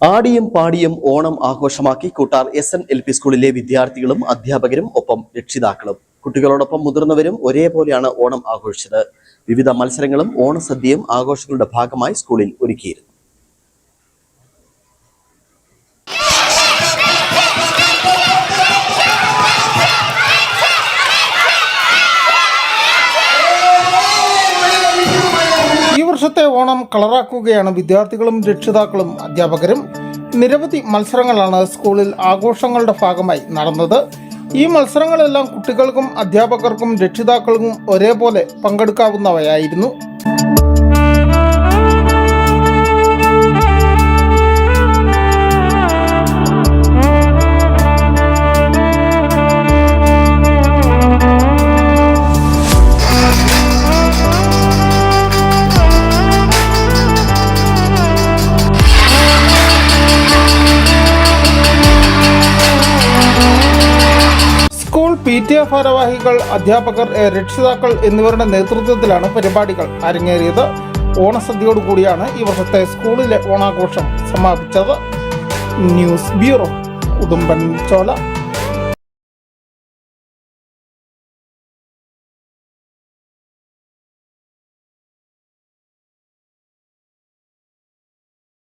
ആടിയും പാടിയും ഓണം ആഘോഷമാക്കി കൂട്ടാർ SN-LP സ്കൂളിലെ വിദ്യാർത്ഥികളും അധ്യാപകരും ഒപ്പം രക്ഷിതാക്കളും. കുട്ടികളോടൊപ്പം മുതിർന്നവരും ഒരേപോലെയാണ് ഓണം ആഘോഷിച്ചത്. വിവിധ മത്സരങ്ങളും ഓണസദ്യയും ആഘോഷങ്ങളുടെ ഭാഗമായി സ്കൂളിൽ ഒരുക്കിയിരുന്നു. ഈ വർഷത്തെ ഓണം കളറാക്കുകയാണ് വിദ്യാർത്ഥികളും രക്ഷിതാക്കളും അധ്യാപകരും. നിരവധി മത്സരങ്ങളാണ് സ്കൂളിൽ ആഘോഷങ്ങളുടെ ഭാഗമായി നടന്നത്. ഈ മത്സരങ്ങളെല്ലാം കുട്ടികൾക്കും അധ്യാപകർക്കും രക്ഷിതാക്കൾക്കും ഒരേപോലെ പങ്കെടുക്കാവുന്നവയായിരുന്നു. PTA ഭാരവാഹികൾ, അധ്യാപകർ, രക്ഷിതാക്കൾ എന്നിവരുടെ നേതൃത്വത്തിലാണ് പരിപാടികൾ അരങ്ങേറിയത്. ഓണസദ്യയോടുകൂടിയാണ് ഈ വർഷത്തെ സ്കൂളിലെ ഓണാഘോഷം സമാപിച്ചത്. News bureau, Udumbanchola.